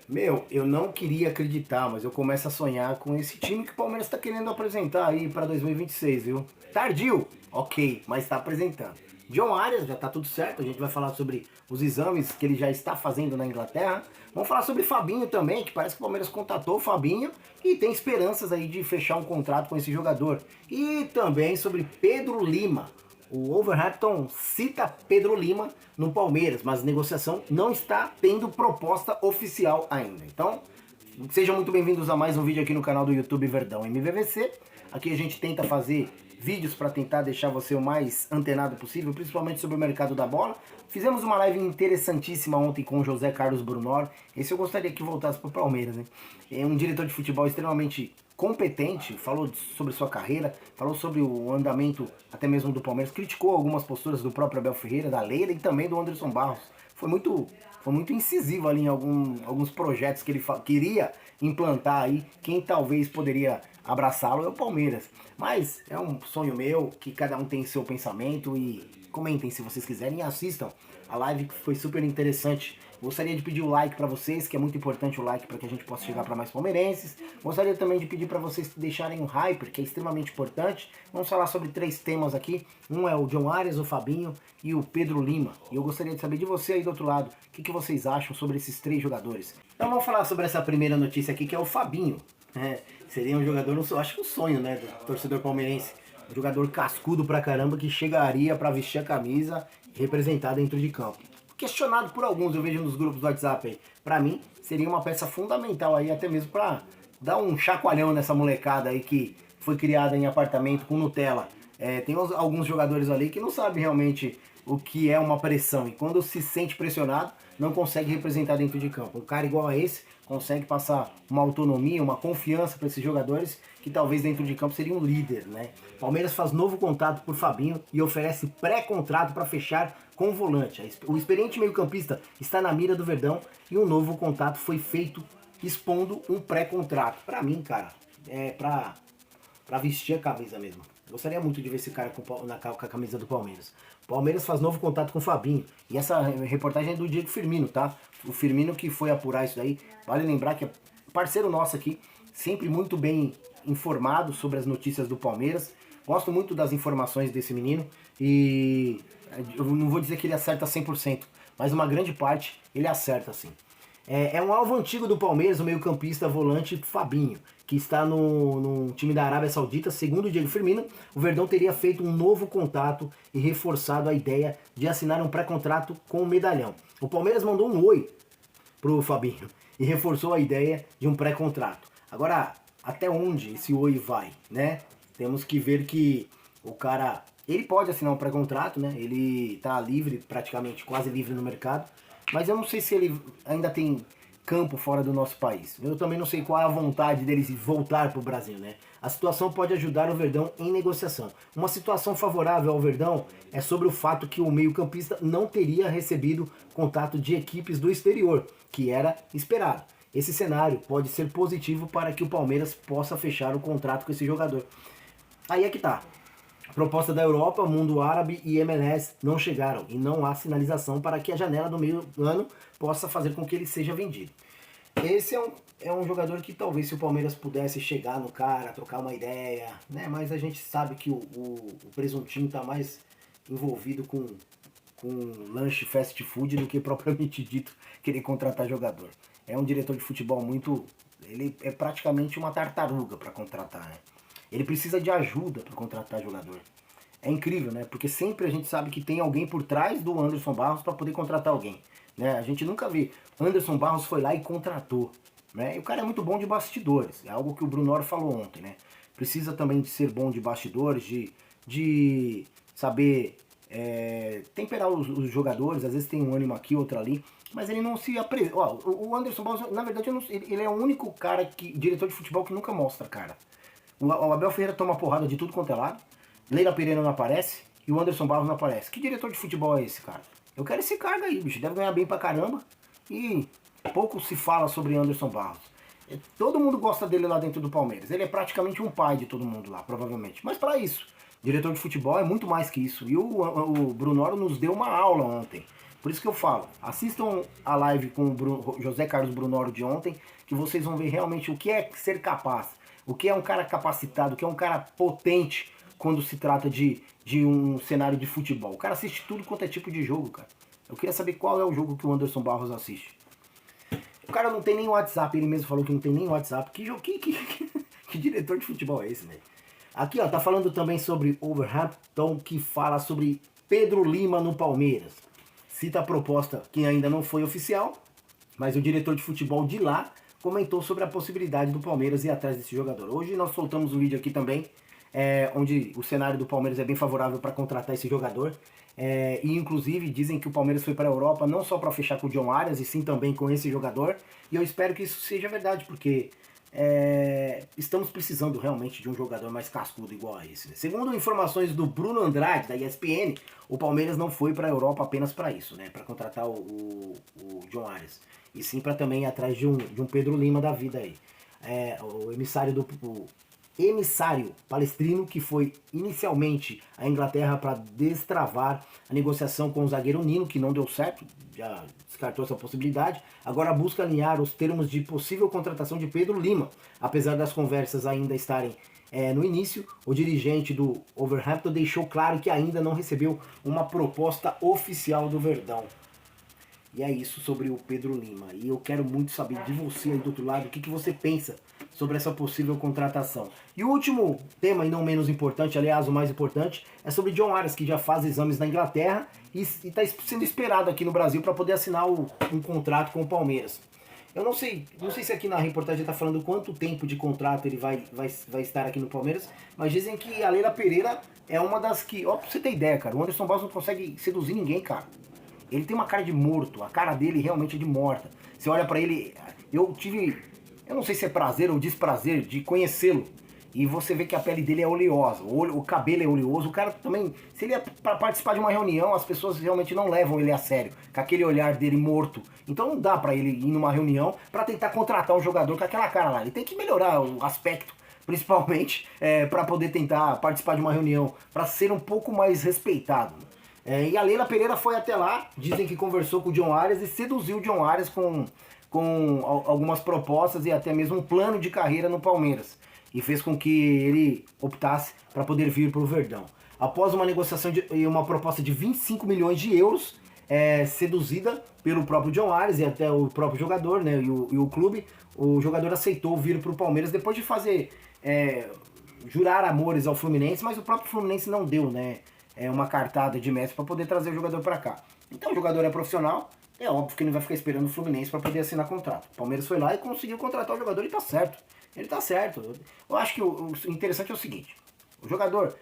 Meu, eu não queria acreditar, mas eu começo a sonhar com esse time que o Palmeiras está querendo apresentar aí para 2026, viu? Tardio, ok, mas está apresentando. John Arias, já tá tudo certo, a gente vai falar sobre os exames que ele já está fazendo na Inglaterra. Vamos falar sobre Fabinho também, que parece que o Palmeiras contatou o Fabinho e tem esperanças aí de fechar um contrato com esse jogador. E também sobre Pedro Lima. O Wolverhampton cita Pedro Lima no Palmeiras, mas a negociação não está tendo proposta oficial ainda. Então, sejam muito bem-vindos a mais um vídeo aqui no canal do YouTube Verdão MVVC. Aqui a gente tenta fazer vídeos para tentar deixar você o mais antenado possível, principalmente sobre o mercado da bola. Fizemos uma live interessantíssima ontem com o José Carlos Brunor. Esse eu gostaria que voltasse para o Palmeiras, né? É um diretor de futebol extremamente competente, falou sobre sua carreira, falou sobre o andamento até mesmo do Palmeiras, criticou algumas posturas do próprio Abel Ferreira, da Leila e também do Anderson Barros. Foi muito incisivo ali em alguns projetos que ele queria implantar aí. Quem talvez poderia abraçá-lo é o Palmeiras. Mas é um sonho meu, que cada um tem seu pensamento e comentem se vocês quiserem e assistam a live, que foi super interessante. Gostaria de pedir o like para vocês, que é muito importante o like para que a gente possa chegar para mais palmeirenses. Gostaria também de pedir para vocês deixarem um hyper, que é extremamente importante. Vamos falar sobre 3 temas aqui. Um é o John Arias, o Fabinho e o Pedro Lima. E eu gostaria de saber de você aí do outro lado, o que vocês acham sobre esses 3 jogadores. Então vamos falar sobre essa primeira notícia aqui, que é o Fabinho. Seria um jogador, acho que um sonho, né, do torcedor palmeirense. Um jogador cascudo pra caramba que chegaria para vestir a camisa e representar dentro de campo. Questionado por alguns, eu vejo nos grupos do WhatsApp aí. Pra mim, seria uma peça fundamental aí, até mesmo pra dar um chacoalhão nessa molecada aí que foi criada em apartamento com Nutella. Tem alguns jogadores ali que não sabem realmente o que é uma pressão, e quando se sente pressionado, não consegue representar dentro de campo. Um cara igual a esse consegue passar uma autonomia, uma confiança para esses jogadores que talvez dentro de campo seriam um líder, né? Palmeiras faz novo contato por Fabinho e oferece pré-contrato para fechar com o volante. O experiente meio-campista está na mira do Verdão e um novo contato foi feito expondo um pré-contrato. Para mim, cara, é pra vestir a camisa mesmo. Gostaria muito de ver esse cara com a camisa do Palmeiras. O Palmeiras faz novo contato com o Fabinho. E essa reportagem é do Diego Firmino, tá? O Firmino que foi apurar isso daí. Vale lembrar que é parceiro nosso aqui, sempre muito bem informado sobre as notícias do Palmeiras. Gosto muito das informações desse menino. E eu não vou dizer que ele acerta 100%, mas uma grande parte ele acerta, sim. É um alvo antigo do Palmeiras, o meio-campista volante Fabinho, que está no time da Arábia Saudita. Segundo o Diego Firmino, o Verdão teria feito um novo contato e reforçado a ideia de assinar um pré-contrato com o medalhão. O Palmeiras mandou um oi pro Fabinho e reforçou a ideia de um pré-contrato. Agora, até onde esse oi vai, né? Temos que ver que o cara, ele pode assinar um pré-contrato, né? Ele tá livre, praticamente quase livre no mercado. Mas eu não sei se ele ainda tem campo fora do nosso país. Eu também não sei qual é a vontade dele de voltar para o Brasil, né? A situação pode ajudar o Verdão em negociação. Uma situação favorável ao Verdão é sobre o fato que o meio-campista não teria recebido contato de equipes do exterior, que era esperado. Esse cenário pode ser positivo para que o Palmeiras possa fechar o contrato com esse jogador. Aí é que tá. Proposta da Europa, Mundo Árabe e MLS não chegaram e não há sinalização para que a janela do meio do ano possa fazer com que ele seja vendido. Esse é um jogador que talvez, se o Palmeiras pudesse chegar no cara, trocar uma ideia, né? Mas a gente sabe que o presuntinho está mais envolvido com lanche fast food do que propriamente dito querer contratar jogador. É um diretor de futebol muito... Ele é praticamente uma tartaruga para contratar, né? Ele precisa de ajuda para contratar jogador. É incrível, né? Porque sempre a gente sabe que tem alguém por trás do Anderson Barros para poder contratar alguém, né? A gente nunca vê. Anderson Barros foi lá e contratou, né? E o cara é muito bom de bastidores. É algo que o Brunor falou ontem, né? Precisa também de ser bom de bastidores, de saber temperar os jogadores. Às vezes tem um ânimo aqui, outro ali. Mas ele não se apresenta. O Anderson Barros, na verdade, ele é o único cara, diretor de futebol, que nunca mostra, cara. O Abel Ferreira toma porrada de tudo quanto é lado. Leila Pereira não aparece e o Anderson Barros não aparece. Que diretor de futebol é esse, cara? Eu quero esse cargo aí, bicho. Deve ganhar bem pra caramba. E pouco se fala sobre Anderson Barros. Todo mundo gosta dele lá dentro do Palmeiras. Ele é praticamente um pai de todo mundo lá, provavelmente. Mas para isso, diretor de futebol é muito mais que isso. E o Brunoro nos deu uma aula ontem. Por isso que eu falo, assistam a live com o José Carlos Brunoro de ontem, que vocês vão ver realmente o que é ser capaz, o que é um cara capacitado, o que é um cara potente quando se trata de um cenário de futebol. O cara assiste tudo quanto é tipo de jogo, cara. Eu queria saber qual é o jogo que o Anderson Barros assiste. O cara não tem nem WhatsApp, ele mesmo falou que não tem nem WhatsApp. Que diretor de futebol é esse, velho? Aqui, ó, tá falando também sobre Overhampton, que fala sobre Pedro Lima no Palmeiras. Cita a proposta que ainda não foi oficial, mas o diretor de futebol de lá comentou sobre a possibilidade do Palmeiras ir atrás desse jogador. Hoje nós soltamos um vídeo aqui também, onde o cenário do Palmeiras é bem favorável para contratar esse jogador. E inclusive dizem que o Palmeiras foi para a Europa não só para fechar com o John Arias, e sim também com esse jogador. E eu espero que isso seja verdade, porque estamos precisando realmente de um jogador mais cascudo igual a esse. Segundo informações do Bruno Andrade, da ESPN, o Palmeiras não foi para a Europa apenas para isso, né? Para contratar o John Arias. E sim para também ir atrás de um Pedro Lima da vida aí. O emissário palestrino que foi inicialmente à Inglaterra para destravar a negociação com o zagueiro Nino, que não deu certo, já descartou essa possibilidade, agora busca alinhar os termos de possível contratação de Pedro Lima. Apesar das conversas ainda estarem no início, o dirigente do Overhampton deixou claro que ainda não recebeu uma proposta oficial do Verdão. E é isso sobre o Pedro Lima. E eu quero muito saber de você aí do outro lado, o que você pensa sobre essa possível contratação. E o último tema, e não menos importante, aliás, o mais importante, é sobre John Arias, que já faz exames na Inglaterra e está sendo esperado aqui no Brasil para poder assinar um contrato com o Palmeiras. Eu não sei se aqui na reportagem está falando quanto tempo de contrato ele vai estar aqui no Palmeiras, mas dizem que a Leila Pereira é uma das que... Ó, pra você ter ideia, cara, o Anderson Barros não consegue seduzir ninguém, cara. Ele tem uma cara de morto, a cara dele realmente é de morta. Você olha pra ele, eu não sei se é prazer ou desprazer de conhecê-lo. E você vê que a pele dele é oleosa, o cabelo é oleoso. O cara também, se ele é pra participar de uma reunião, as pessoas realmente não levam ele a sério, com aquele olhar dele morto. Então não dá pra ele ir numa reunião pra tentar contratar um jogador com aquela cara lá. Ele tem que melhorar o aspecto, principalmente, pra poder tentar participar de uma reunião, pra ser um pouco mais respeitado. E a Leila Pereira foi até lá, dizem que conversou com o John Arias e seduziu o John Arias com algumas propostas e até mesmo um plano de carreira no Palmeiras. E fez com que ele optasse para poder vir para o Verdão. Após uma negociação e uma proposta de 25 milhões de euros, seduzida pelo próprio John Arias e até o próprio jogador, né, e o clube, o jogador aceitou vir para o Palmeiras depois de fazer jurar amores ao Fluminense, mas o próprio Fluminense não deu, né? Uma cartada de mestre para poder trazer o jogador para cá. Então o jogador é profissional, é óbvio que ele vai ficar esperando o Fluminense para poder assinar contrato. O Palmeiras foi lá e conseguiu contratar o jogador e tá certo. Ele tá certo. Eu acho que o interessante é o seguinte, o jogador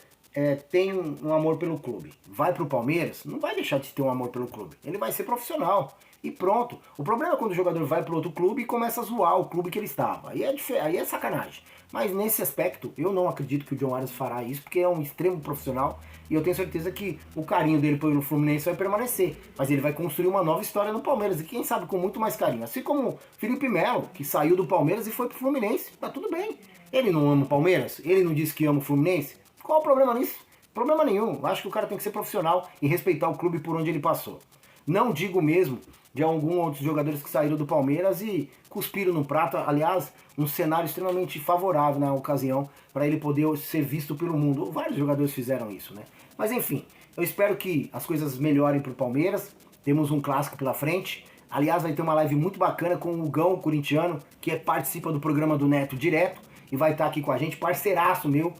tem um amor pelo clube, vai pro Palmeiras, não vai deixar de ter um amor pelo clube, ele vai ser profissional. E pronto. O problema é quando o jogador vai para outro clube e começa a zoar o clube que ele estava. Aí é sacanagem. Mas nesse aspecto, eu não acredito que o John Arias fará isso, porque é um extremo profissional. E eu tenho certeza que o carinho dele pelo Fluminense vai permanecer. Mas ele vai construir uma nova história no Palmeiras. E quem sabe com muito mais carinho. Assim como o Felipe Melo, que saiu do Palmeiras e foi pro Fluminense. Tá tudo bem. Ele não ama o Palmeiras? Ele não disse que ama o Fluminense? Qual o problema nisso? Problema nenhum. Eu acho que o cara tem que ser profissional e respeitar o clube por onde ele passou. Não digo mesmo de alguns outros jogadores que saíram do Palmeiras e cuspiram no prato. Aliás, um cenário extremamente favorável na ocasião para ele poder ser visto pelo mundo. Vários jogadores fizeram isso, né? Mas enfim, eu espero que as coisas melhorem para o Palmeiras. Temos um clássico pela frente. Aliás, vai ter uma live muito bacana com o Gão, corintiano, que participa do programa do Neto direto e vai estar aqui com a gente, parceiraço meu.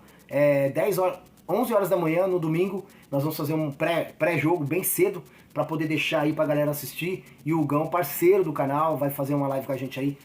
11 horas da manhã, no domingo, nós vamos fazer um pré-jogo bem cedo, para poder deixar aí pra galera assistir. E o Gão, parceiro do canal, vai fazer uma live com a gente aí,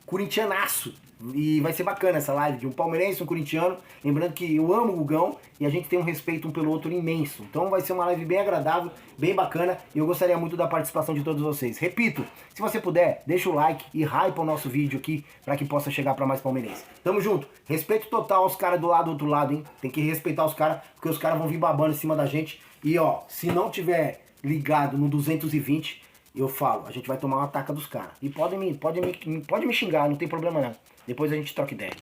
corintianaço. E vai ser bacana essa live de um palmeirense, um corintiano. Lembrando que eu amo o Gão e a gente tem um respeito um pelo outro imenso. Então vai ser uma live bem agradável, bem bacana. E eu gostaria muito da participação de todos vocês. Repito, se você puder, deixa o like e hype o nosso vídeo aqui para que possa chegar para mais palmeirenses. Tamo junto. Respeito total aos caras do outro lado, hein? Tem que respeitar os caras, porque os caras vão vir babando em cima da gente. E ó, se não tiver ligado no 220, eu falo, a gente vai tomar uma ataca dos caras. E pode me xingar, não tem problema não. Depois a gente troca ideia.